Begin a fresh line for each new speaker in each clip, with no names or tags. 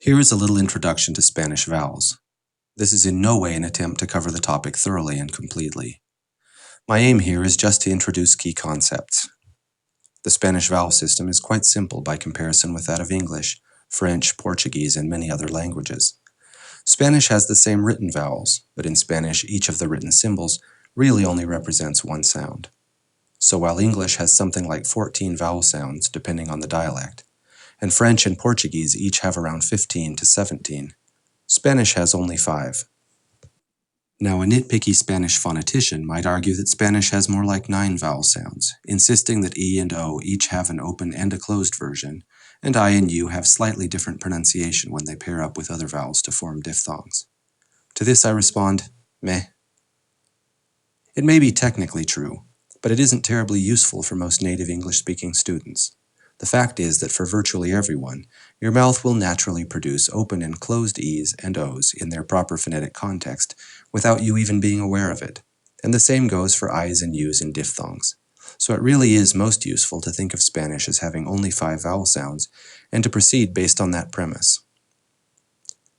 Here is a little introduction to Spanish vowels. This is in no way an attempt to cover the topic thoroughly and completely. My aim here is just to introduce key concepts. The Spanish vowel system is quite simple by comparison with that of English, French, Portuguese, and many other languages. Spanish has the same written vowels, but in Spanish each of the written symbols really only represents one sound. So while English has something like 14 vowel sounds depending on the dialect, and French and Portuguese each have around 15 to 17, Spanish has only 5. Now, a nitpicky Spanish phonetician might argue that Spanish has more like 9 vowel sounds, insisting that E and O each have an open and a closed version, and I and U have slightly different pronunciation when they pair up with other vowels to form diphthongs. To this I respond, meh. It may be technically true, but it isn't terribly useful for most native English-speaking students. The fact is that for virtually everyone, your mouth will naturally produce open and closed E's and O's in their proper phonetic context without you even being aware of it, and the same goes for I's and U's in diphthongs. So it really is most useful to think of Spanish as having only 5 vowel sounds and to proceed based on that premise.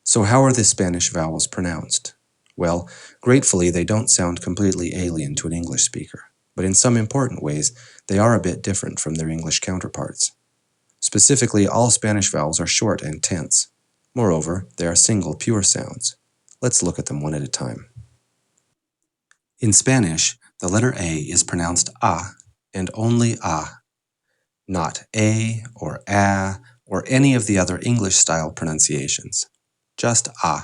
So how are the Spanish vowels pronounced? Well, gratefully they don't sound completely alien to an English speaker, but in some important ways, they are a bit different from their English counterparts. Specifically, all Spanish vowels are short and tense. Moreover, they are single, pure sounds. Let's look at them one at a time. In Spanish, the letter A is pronounced A and only A, not A or A or any of the other English-style pronunciations. Just A.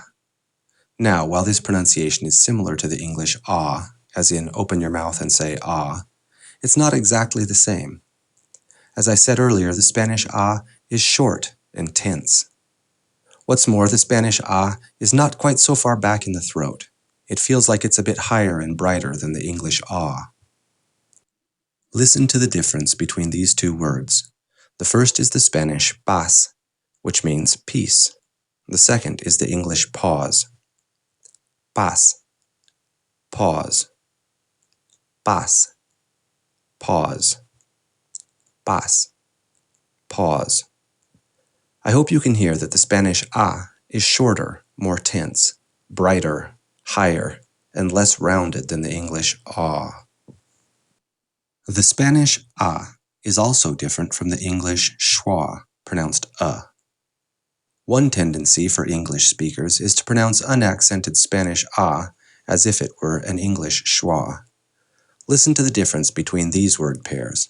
Now, while this pronunciation is similar to the English ah, as in open your mouth and say ah, it's not exactly the same. As I said earlier, the Spanish ah is short and tense. What's more, the Spanish ah is not quite so far back in the throat. It feels like it's a bit higher and brighter than the English ah. Listen to the difference between these two words. The first is the Spanish paz, which means peace. The second is the English pause. Paz, pause. Paz, pause. Paz, pause. I hope you can hear that the Spanish a is shorter, more tense, brighter, higher, and less rounded than the English ah. The Spanish a is also different from the English schwa, pronounced One tendency for English speakers is to pronounce unaccented Spanish a as if it were an English schwa. Listen to the difference between these word pairs.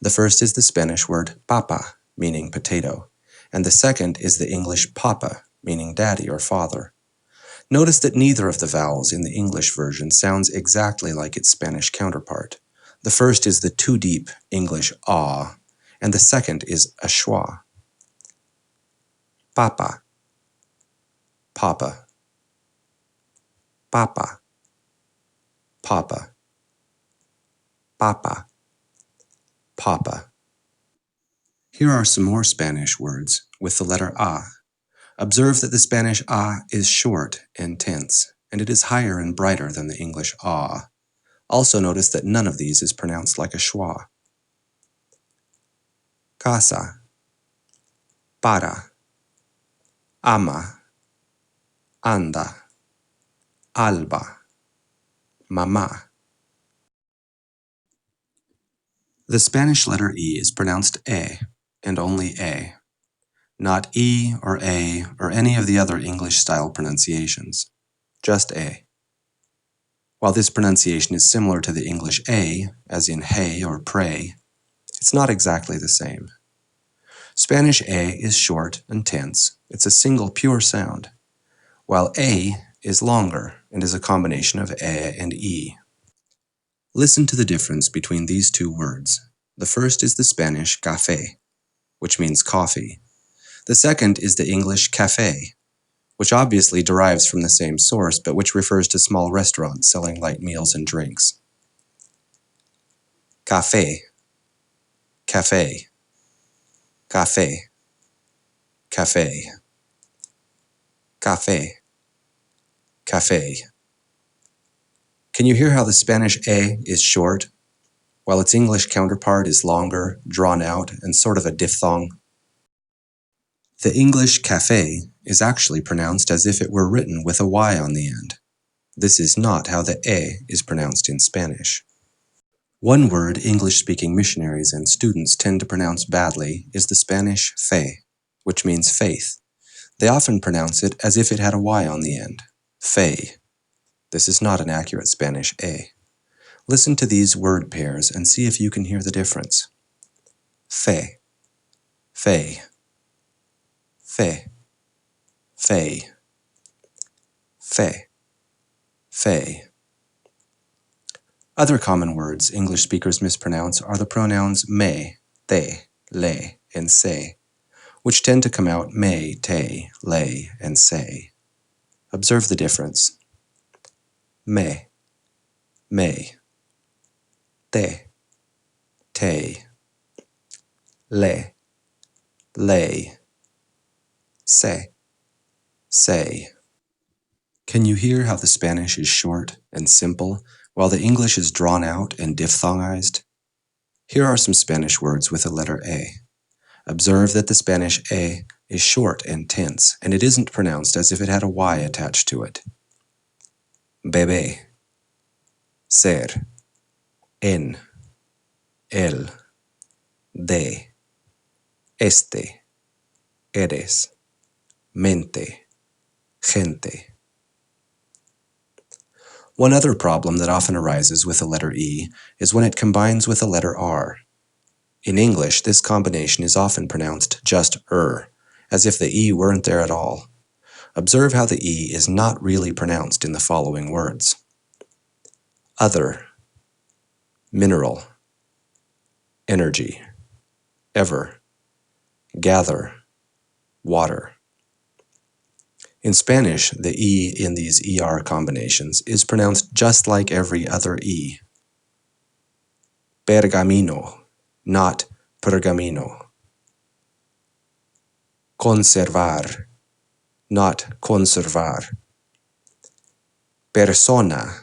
The first is the Spanish word papa, meaning potato, and the second is the English papa, meaning daddy or father. Notice that neither of the vowels in the English version sounds exactly like its Spanish counterpart. The first is the too deep English ah, and the second is a schwa. Papa, papa, papa, papa, papa, papa. Here are some more Spanish words with the letter a. Observe that the Spanish a is short and tense, and it is higher and brighter than the English ah. Also notice that none of these is pronounced like a schwa. Casa, para, ama, anda, alba, mamá. The Spanish letter E is pronounced E, and only E, not E or A or any of the other English-style pronunciations, just E. While this pronunciation is similar to the English A, as in hey or pray, it's not exactly the same. Spanish A is short and tense. It's a single pure sound, while A is longer and is a combination of E and E. Listen to the difference between these two words. The first is the Spanish café, which means coffee. The second is the English café, which obviously derives from the same source, but which refers to small restaurants selling light meals and drinks. Café, café, café, café, café, café. Can you hear how the Spanish A is short, while its English counterpart is longer, drawn out, and sort of a diphthong? The English café is actually pronounced as if it were written with a Y on the end. This is not how the E is pronounced in Spanish. One word English-speaking missionaries and students tend to pronounce badly is the Spanish fe, which means faith. They often pronounce it as if it had a Y on the end. Fe. This is not an accurate Spanish E. Listen to these word pairs and see if you can hear the difference. Fe, fe, fe, fe, fe, fe. Other common words English speakers mispronounce are the pronouns me, te, le, and se, which tend to come out me, te, le, and se. Observe the difference. Me, te, le, se. Can you hear how the Spanish is short and simple, while the English is drawn out and diphthongized? Here are some Spanish words with the letter A. Observe that the Spanish A is short and tense, and it isn't pronounced as if it had a Y attached to it. Bebé, ser, en, el, de, este, eres, mente, gente. One other problem that often arises with the letter E is when it combines with the letter R. In English, this combination is often pronounced just as if the E weren't there at all. Observe how the E is not really pronounced in the following words. Other, mineral, energy, ever, gather, water. In Spanish, the E in these ER combinations is pronounced just like every other E. Pergamino, not pergamino. Conservar, not conservar. Persona,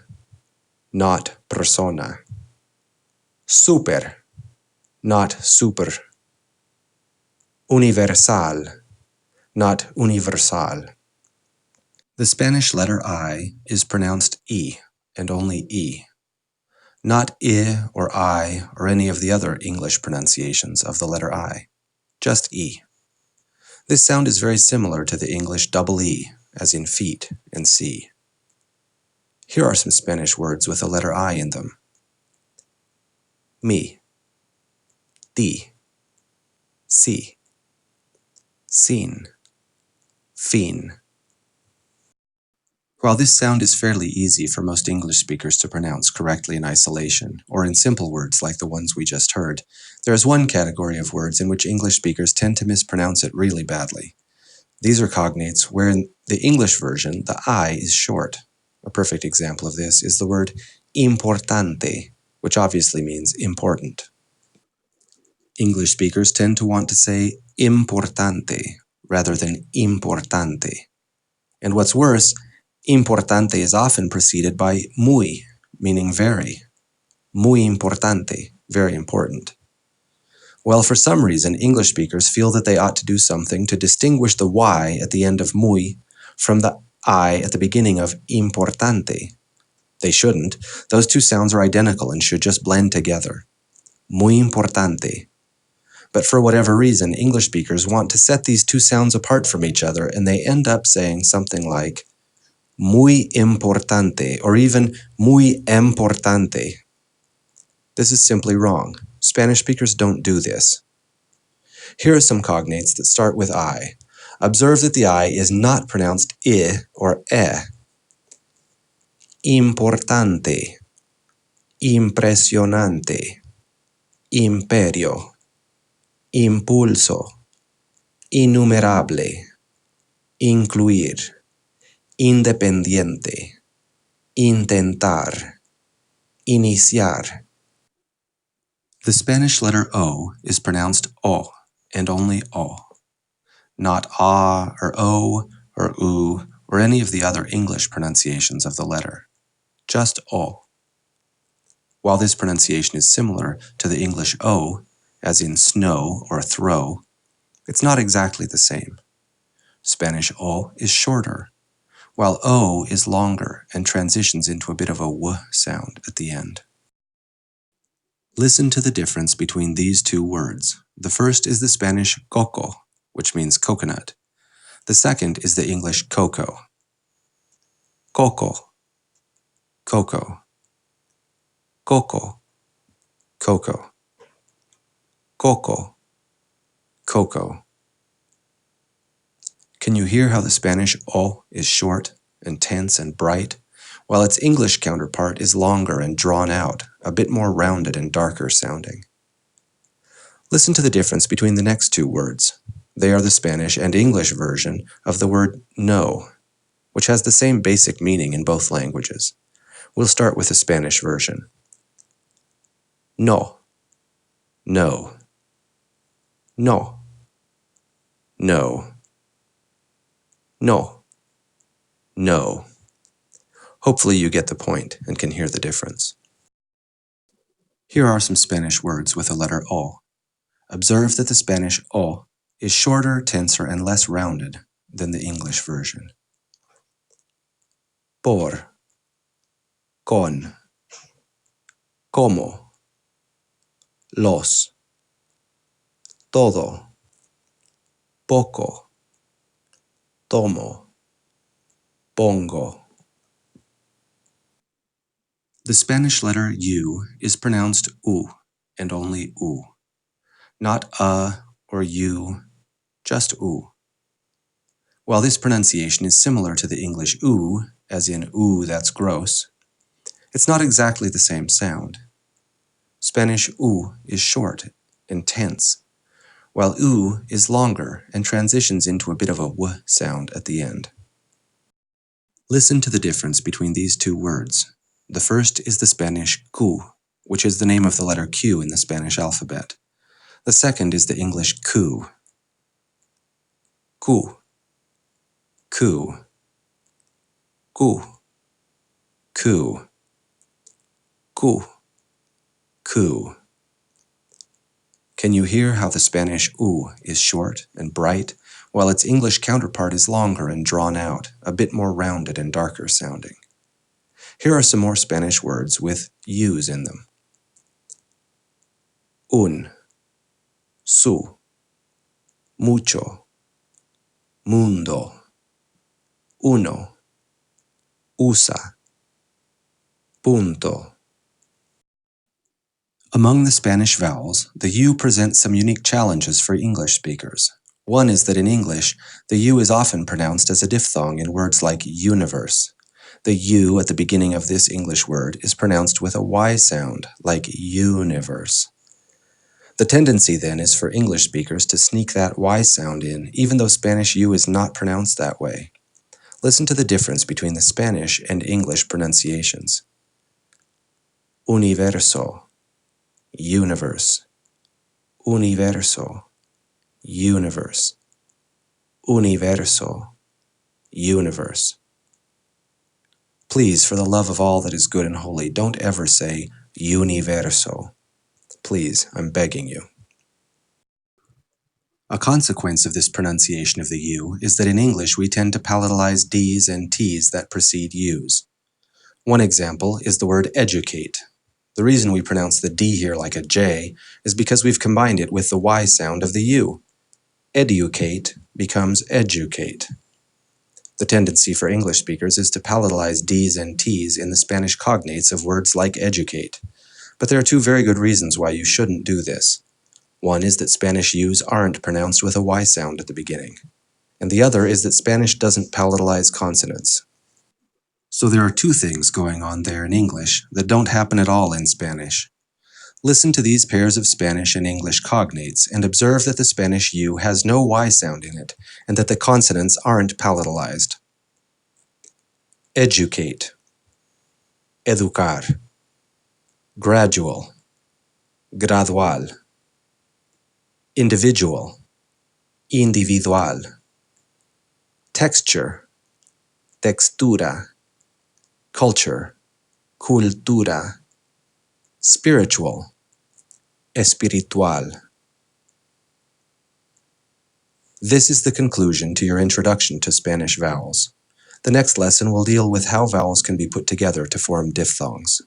not persona. Super, not super. Universal, not universal. The Spanish letter I is pronounced E, and only E. Not I or I or any of the other English pronunciations of the letter I. Just E. This sound is very similar to the English double E, as in feet and see. Here are some Spanish words with the letter I in them. Mi, ti, si, sin, fin. While this sound is fairly easy for most English speakers to pronounce correctly in isolation, or in simple words like the ones we just heard, there is one category of words in which English speakers tend to mispronounce it really badly. These are cognates where in the English version the I is short. A perfect example of this is the word importante, which obviously means important. English speakers tend to want to say importante rather than importante. And what's worse, importante is often preceded by muy, meaning very. Muy importante, very important. Well, for some reason, English speakers feel that they ought to do something to distinguish the Y at the end of muy from the I at the beginning of importante. They shouldn't. Those two sounds are identical and should just blend together. Muy importante. But for whatever reason, English speakers want to set these two sounds apart from each other, and they end up saying something like muy importante, or even muy importante. This is simply wrong. Spanish speakers don't do this. Here are some cognates that start with I. Observe that the I is not pronounced I or e. Importante, impresionante, imperio, impulso, innumerable, incluir, independiente, intentar, iniciar. The Spanish letter O is pronounced O, and only O. Not ah or o or oo or any of the other English pronunciations of the letter. Just O. While this pronunciation is similar to the English O, as in snow or throw, it's not exactly the same. Spanish O is shorter, while O is longer and transitions into a bit of a W sound at the end. Listen to the difference between these two words. The first is the Spanish coco, which means coconut. The second is the English cocoa. Coco, cocoa. Coco, cocoa. Coco, cocoa. Can you hear how the Spanish O is short and tense and bright, while its English counterpart is longer and drawn out, a bit more rounded and darker sounding? Listen to the difference between the next two words. They are the Spanish and English version of the word no, which has the same basic meaning in both languages. We'll start with the Spanish version. No, no, no, no, no, no. Hopefully you get the point and can hear the difference. Here are some Spanish words with the letter O. Observe that the Spanish O is shorter, tenser, and less rounded than the English version. Por, con, como, los, todo, poco, tomo, pongo. The Spanish letter U is pronounced U and only U. Not or U, just U. While this pronunciation is similar to the English oo, as in ooh, that's gross, it's not exactly the same sound. Spanish oo is short and tense, while oo is longer and transitions into a bit of a w sound at the end. Listen to the difference between these two words. The first is the Spanish Q, which is the name of the letter Q in the Spanish alphabet. The second is the English Q. Q, Q, Q, Q, Q, Q. Can you hear how the Spanish U is short and bright, while its English counterpart is longer and drawn out, a bit more rounded and darker sounding? Here are some more Spanish words with U's in them. Un, su, mucho, mundo, uno, usa, punto. Among the Spanish vowels, the U presents some unique challenges for English speakers. One is that in English, the U is often pronounced as a diphthong in words like universe. The U at the beginning of this English word is pronounced with a Y sound, like universe. The tendency then is for English speakers to sneak that Y sound in, even though Spanish U is not pronounced that way. Listen to the difference between the Spanish and English pronunciations. Universo, universe, universo, universe, universo, universe. Please, for the love of all that is good and holy, don't ever say universo. Please, I'm begging you. A consequence of this pronunciation of the U is that in English we tend to palatalize D's and T's that precede U's. One example is the word educate. The reason we pronounce the D here like a J is because we've combined it with the Y sound of the U. Educate becomes educate. The tendency for English speakers is to palatalize D's and T's in the Spanish cognates of words like educate. But there are two very good reasons why you shouldn't do this. One is that Spanish U's aren't pronounced with a Y sound at the beginning. And the other is that Spanish doesn't palatalize consonants. So there are two things going on there in English that don't happen at all in Spanish. Listen to these pairs of Spanish and English cognates and observe that the Spanish U has no Y sound in it and that the consonants aren't palatalized. Educate, educar, gradual, gradual, individual, individual, texture, textura, culture, cultura, spiritual, espiritual. This is the conclusion to your introduction to Spanish vowels. The next lesson will deal with how vowels can be put together to form diphthongs.